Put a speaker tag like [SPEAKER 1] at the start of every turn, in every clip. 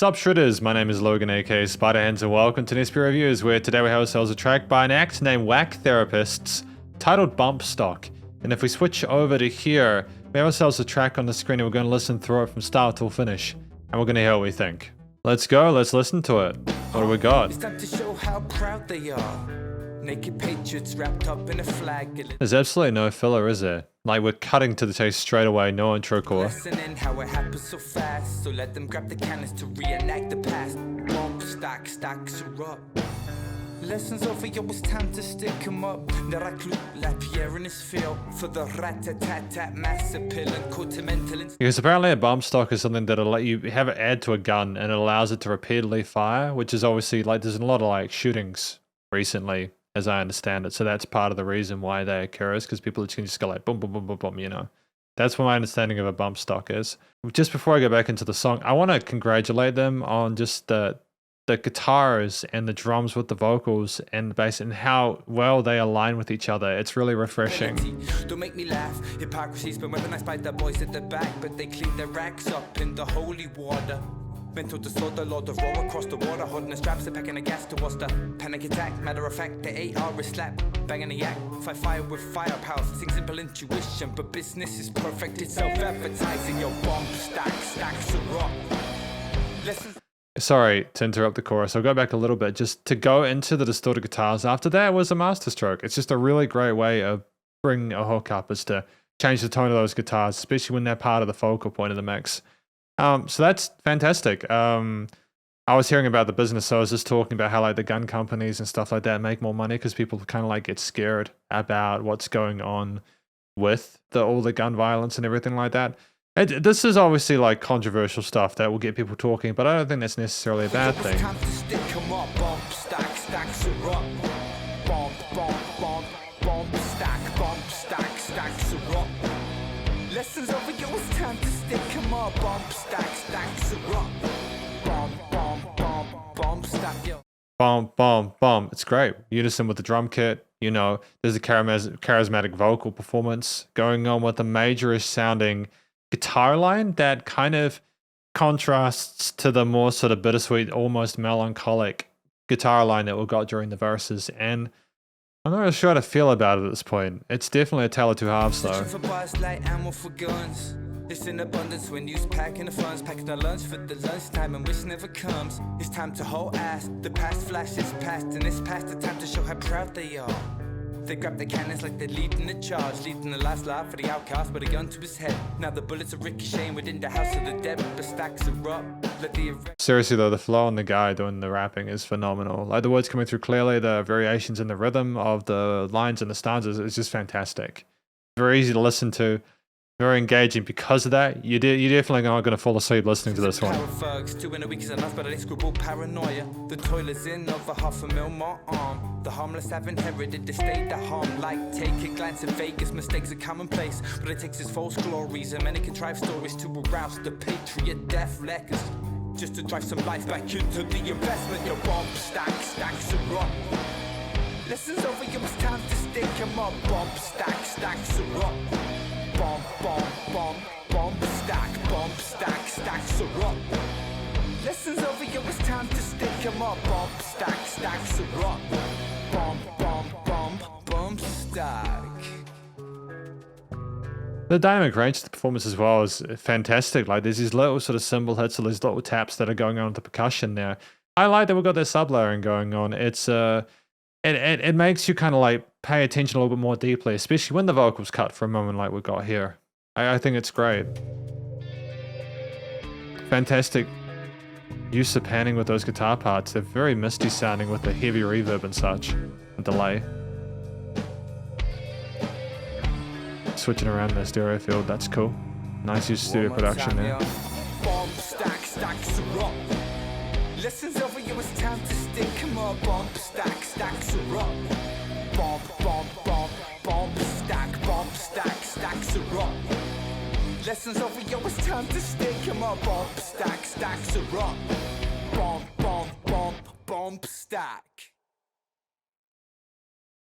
[SPEAKER 1] Sup Shredders, my name is Logan aka Spiderhands and welcome to SP Reviews, where today we have ourselves a track by an act named Wak Therapists titled Bump Stock. And if we switch over to here, we have ourselves a track on the screen and we're going to listen through it from start till finish. And we're going to hear what we think. Let's go, let's listen to it. What do we got?
[SPEAKER 2] It's time to show how proud they are. Naked patriots wrapped up in a flag.
[SPEAKER 1] There's absolutely no filler, is there? Like, we're cutting to the chase straight away, no intro core.
[SPEAKER 2] Listening how it happens so fast. So let them grab the cannons to reenact the past. Bump, stacks are up. Lessons over, yo, it's time to stick 'em up. Naraklu, la pierre in his field. For the rat-a-tat-tat massive pill and continental.
[SPEAKER 1] Because apparently a bump stock is something that'll let you have it add to a gun and it allows it to repeatedly fire, which is obviously, like, there's a lot of, like, shootings recently, as I understand it. So that's part of the reason why they occur, is because people can just go like boom, boom, boom, boom, boom, you know. That's what my understanding of a bump stock is. Just before I go back into the song, I want to congratulate them on just the guitars and the drums with the vocals and the bass and how well they align with each other. It's really refreshing.
[SPEAKER 2] Don't make me laugh. Hypocrisy's been weaponized by the boys at the back, but they clean their racks up in the holy water. Mental disorder, Lord of roll across the water, holding the straps, they're packing a gas towards the panic attack. Matter of fact, the AR is slap, banging the yak. Fight fire with firepower, sing simple intuition, but business is perfect, it's self-advertising. Your bump stacks are up. Lessons.
[SPEAKER 1] Sorry to interrupt the chorus. I'll go back a little bit just to go into the distorted guitars. After that was a masterstroke. It's just a really great way of bringing a hook up, is to change the tone of those guitars, especially when they're part of the focal point of the mix. So that's fantastic. I was hearing about the business, so I was just talking about how like the gun companies and stuff like that make more money because people kind of like get scared about what's going on with all the gun violence and everything like that. This is obviously like controversial stuff that will get people talking, but I don't think that's necessarily a bad thing.
[SPEAKER 2] Lessons over, yo, it's time to stick 'em up. Bump, stacks are up. Bump, stack, yo.
[SPEAKER 1] Bump. It's great. Unison with the drum kit. You know, there's a charismatic vocal performance going on with a majorish sounding guitar line that kind of contrasts to the more sort of bittersweet, almost melancholic guitar line that we got during the verses. And I'm not really sure how to feel about it at this point. It's definitely a tale of two halves, though.
[SPEAKER 2] For bars, light ammo for guns. It's in abundance when you's packing the funds, packing the lunch for the lunchtime, and which never comes. It's time to hold ass. The past flashes past, and it's past the time to show how proud they are. They grab the cannons like they're leading the charge, leading the last laugh for the outcast with a gun to his head. Now the bullets are ricocheting within the house of the dead, but stacks are up.
[SPEAKER 1] Seriously though, the flow on the guy doing the rapping is phenomenal. Like the words coming through clearly, the variations in the rhythm of the lines and the stanzas is just fantastic. Very easy to listen to, very engaging. Because of that, you're definitely not going to fall asleep listening to this one.
[SPEAKER 2] The toilet's in over $500,000 more arm. The harmless have inherited the state of harm. Like take a glance at Vegas, mistakes are commonplace, but it takes its false glories and many contrived stories to arouse the patriot death leckers. Just to drive some life back into the investment. Your bump stacks are up. Lessons over, yo, it's time to stick 'em up. Bump stacks are up. Bump stacks are up. Lessons over, yo, it's time to stick 'em up. Bump stacks are up. Bump stack.
[SPEAKER 1] The dynamic range of the performance as well is fantastic. Like there's these little sort of cymbal hits or these little taps that are going on with the percussion there. I like that we've got this sub layering going on. It's it makes you kind of like pay attention a little bit more deeply, especially when the vocals cut for a moment like we got here. I think it's great. Fantastic use of panning with those guitar parts. They're very misty sounding with the heavy reverb and such, and delay. Switching around in the stereo field, that's cool. Nice use of studio production there.
[SPEAKER 2] Bump stacks are up. Lessons over, yo, it's time to stick 'em up. Bump stacks are up. Bump stacks are up. Lessons over, yo, it's time to stick 'em up. Bump stacks are up. Bump stack.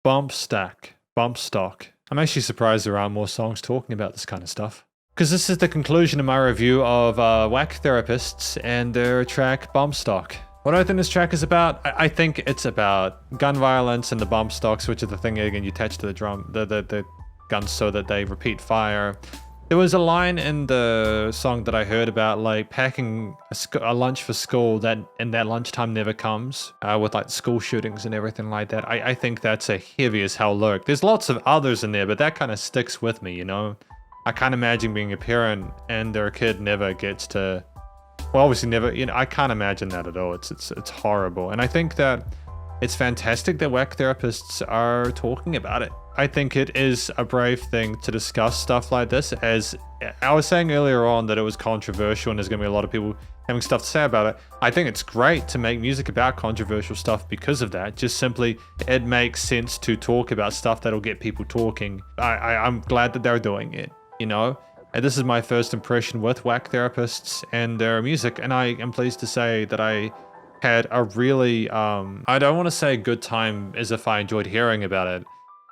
[SPEAKER 1] Bump stock. I'm actually surprised there aren't more songs talking about this kind of stuff. because this is the conclusion of my review of Wak Therapists and their track Bump Stock. What do I think this track is about? I think it's about gun violence and the bump stocks, which are the thing again you attach to the drum, the guns so that they repeat fire. There was a line in the song that I heard about like packing a lunch for school and that lunchtime never comes, with like school shootings and everything like that. I think that's a heavy as hell lyric. There's lots of others in there, but that kind of sticks with me, you know? I can't imagine being a parent and their kid never gets to, well, obviously never, you know, I can't imagine that at all. It's horrible. And I think that it's fantastic that Wak Therapists are talking about it. I think it is a brave thing to discuss stuff like this. As I was saying earlier on that it was controversial and there's going to be a lot of people having stuff to say about it. I think it's great to make music about controversial stuff because of that. Just simply, it makes sense to talk about stuff that'll get people talking. I'm glad that they're doing it, you know? And this is my first impression with Wak Therapists and their music, and I am pleased to say that I had a really, I don't want to say good time as if I enjoyed hearing about it,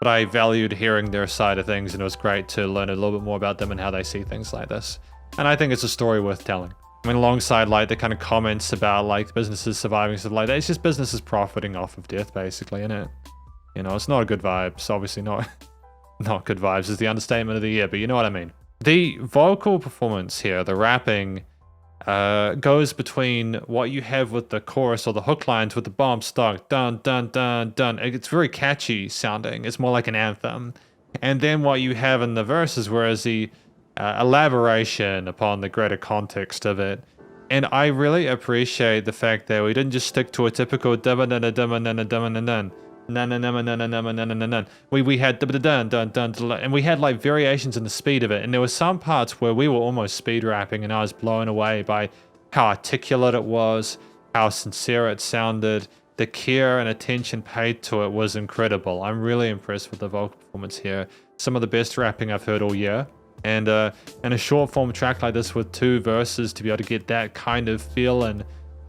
[SPEAKER 1] but I valued hearing their side of things, and it was great to learn a little bit more about them and how they see things like this. And I think it's a story worth telling. I mean, alongside like the kind of comments about like businesses surviving, stuff like that, it's just businesses profiting off of death, basically, isn't it? You know, it's not a good vibe. It's obviously not good vibes is the understatement of the year, but you know what I mean. The vocal performance here, the rapping, goes between what you have with the chorus or the hook lines with the bomb stock, dun, dun, dun, dun. It's very catchy sounding. It's more like an anthem. And then what you have in the verses, whereas the elaboration upon the greater context of it. And I really appreciate the fact that we didn't just stick to a typical dun-dun-dun-dun-dun-dun-dun-dun. We had dun dun dun, and we had like variations in the speed of it, and there were some parts where we were almost speed rapping, and I was blown away by how articulate it was, how sincere it sounded. The care and attention paid to it was incredible. I'm really impressed with the vocal performance here. Some of the best rapping I've heard all year, and a short form track like this with 2 verses to be able to get that kind of feel and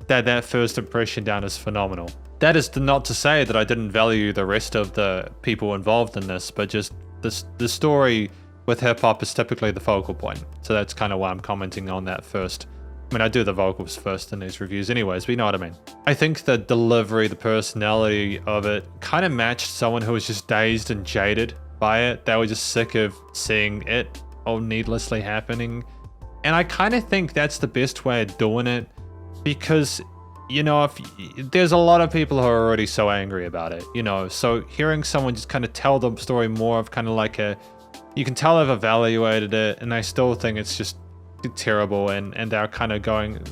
[SPEAKER 1] that first impression down is phenomenal. That is not to say that I didn't value the rest of the people involved in this, but just the story with hip-hop is typically the focal point. So that's kind of why I'm commenting on that first. I mean, I do the vocals first in these reviews anyways, but you know what I mean. I think the delivery, the personality of it kind of matched someone who was just dazed and jaded by it. They were just sick of seeing it all needlessly happening. And I kind of think that's the best way of doing it, because you know, if there's a lot of people who are already so angry about it, you know, so hearing someone just kind of tell the story more of kind of like you can tell they've evaluated it and they still think it's just terrible, and they're kind of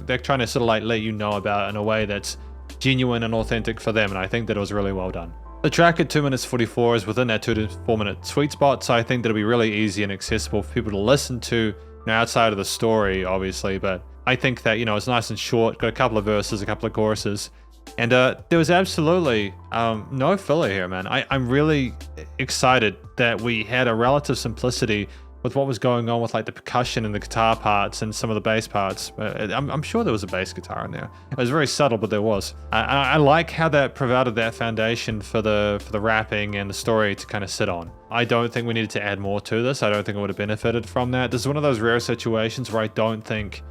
[SPEAKER 1] they're trying to sort of like let you know about it in a way that's genuine and authentic for them, and I think that it was really well done. The track at 2 minutes 44 is within that 2 to 4 minute sweet spot, so I think that'll be really easy and accessible for people to listen to, you know, outside of the story, obviously, but I think that, you know, it's nice and short, got a couple of verses, a couple of choruses, and there was absolutely no filler here, man. I'm really excited that we had a relative simplicity with what was going on with like the percussion and the guitar parts and some of the bass parts. I'm sure there was a bass guitar in there. It was very subtle, but there was. I like how that provided that foundation for the rapping and the story to kind of sit on. I don't think we needed to add more to this. I don't think it would have benefited from that. This is one of those rare situations where I don't think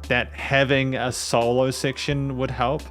[SPEAKER 1] that having a solo section would help.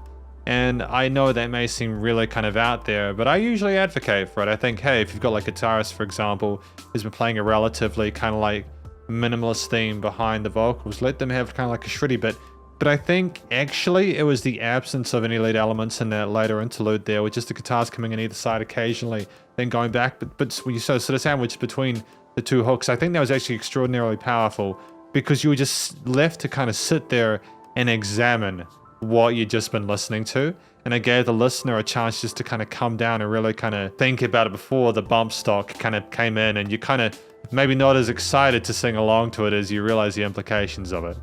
[SPEAKER 1] And I know that may seem really kind of out there, but I usually advocate for it. I think, hey, if you've got like a guitarist, for example, who's been playing a relatively kind of like minimalist theme behind the vocals, let them have kind of like a shreddy bit. But I think actually it was the absence of any lead elements in that later interlude there, with just the guitars coming in either side occasionally, then going back, but when you sort of sandwiched between the 2 hooks, I think that was actually extraordinarily powerful, because you were just left to kind of sit there and examine what you'd just been listening to. And it gave the listener a chance just to kind of come down and really kind of think about it before the bump stock kind of came in, and you kind of maybe not as excited to sing along to it as you realize the implications of it.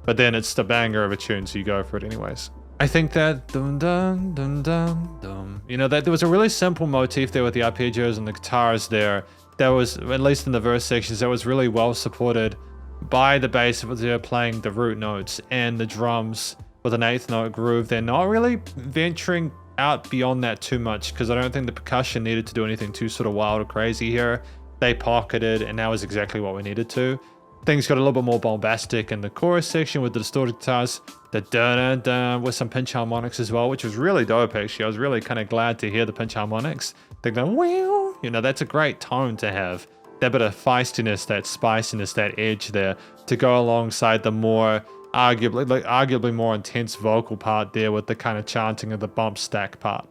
[SPEAKER 1] But then it's the banger of a tune, so you go for it anyways. I think that dum dum dum dum dum, you know, that there was a really simple motif there with the arpeggios and the guitars there. That was, at least in the verse sections, that was really well supported by the bass as they're playing the root notes, and the drums with an 8th note groove. They're not really venturing out beyond that too much, because I don't think the percussion needed to do anything too sort of wild or crazy here. They pocketed, and that was exactly what we needed to. things got a little bit more bombastic in the chorus section with the distorted guitars, the dun-dun-dun, with some pinch harmonics as well, which was really dope actually. I was really kind of glad to hear the pinch harmonics. They're going, wow, you know, that's a great tone to have. That bit of feistiness, that spiciness, that edge there to go alongside the more arguably more intense vocal part there with the kind of chanting of the bump stock part.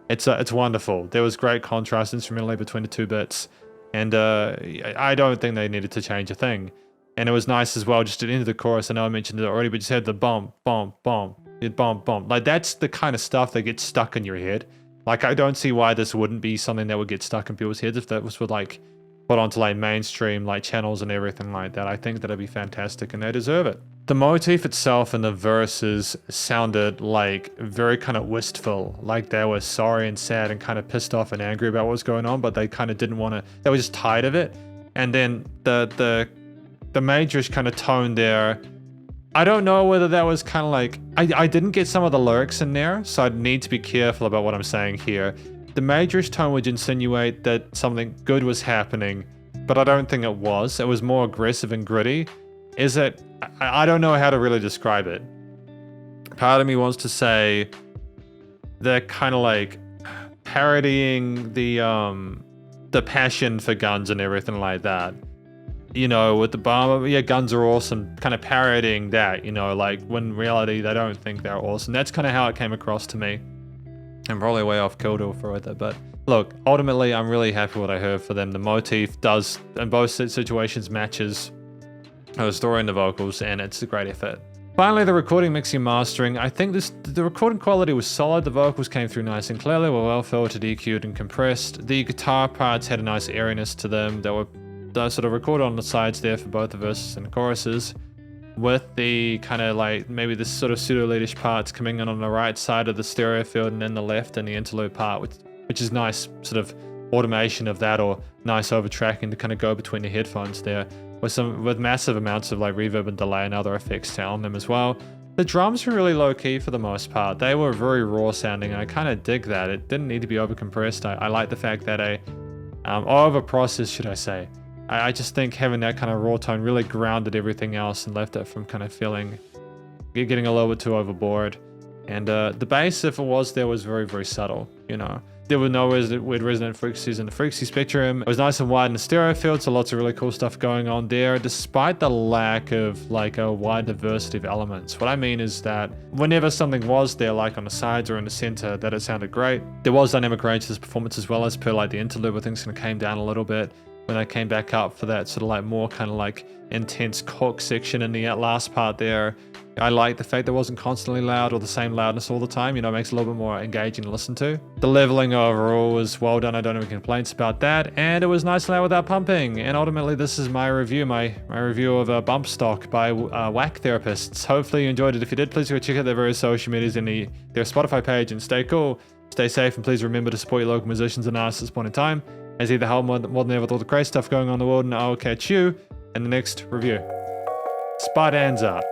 [SPEAKER 1] It's wonderful. There was great contrast instrumentally between the two bits. And I don't think they needed to change a thing. And it was nice as well, just at the end of the chorus, I know I mentioned it already, but just had the bump, bump, bump, bump, bump. Like, that's the kind of stuff that gets stuck in your head. Like, I don't see why this wouldn't be something that would get stuck in people's heads if that was like put onto like mainstream like channels and everything like that. I think that'd be fantastic and they deserve it. The motif itself and the verses sounded like very kind of wistful, like they were sorry and sad and kind of pissed off and angry about what was going on, but they kind of didn't want to, they were just tired of it. And then the majorish kind of tone there, I don't know whether that was kind of like, I didn't get some of the lyrics in there, so I'd need to be careful about what I'm saying here. The majorish tone would insinuate that something good was happening, but I don't think it was. It was more aggressive and gritty. Is it? I don't know how to really describe it. Part of me wants to say they're kind of like parodying the passion for guns and everything like that. You know, with the bomb, yeah, guns are awesome, kind of parodying that, you know, like when in reality they don't think they're awesome. That's kind of how it came across to me. I'm probably way off kilter for it, but look, ultimately I'm really happy with what I heard for them. The motif does, in both situations, matches the story and the vocals, and it's a great effort. Finally, the recording, mixing, mastering. I think the recording quality was solid. The vocals came through nice and clearly, were well filtered, EQ'd, and compressed. The guitar parts had a nice airiness to them. They were sort of recorded on the sides there for both the verses and the choruses, with the kind of like maybe this sort of pseudo-leadish parts coming in on the right side of the stereo field and then the left and the interlude part, which is nice sort of automation of that, or nice overtracking to kind of go between the headphones there, with massive amounts of like reverb and delay and other effects on them as well. The drums were really low key for the most part. They were very raw sounding, and I kind of dig that. It didn't need to be over compressed. I like the fact that over processed, should I say. I just think having that kind of raw tone really grounded everything else and left it from kind of getting a little bit too overboard. And the bass, if it was there, was very, very subtle, you know. There were no weird resonant frequencies in the frequency spectrum. It was nice and wide in the stereo field, so lots of really cool stuff going on there, despite the lack of like a wide diversity of elements. What I mean is that whenever something was there, like on the sides or in the center, that it sounded great. There was dynamic range to this performance as well, as per like the interlude where things kind of came down a little bit. When I came back up for that sort of like more kind of like intense cook section in the last part there, I like the fact that it wasn't constantly loud or the same loudness all the time. You know, it makes it a little bit more engaging to listen to. The leveling overall was well done. I don't have any complaints about that. And it was nice and loud without pumping. And ultimately, this is my review, my review of Bump Stock by Wak Therapists. Hopefully you enjoyed it. If you did, please go check out their various social medias and their Spotify page, and stay cool, stay safe, and please remember to support your local musicians and artists at this point in time, as either help more than ever with all the crazy stuff going on in the world, and I'll catch you in the next review. Spiderhands Out.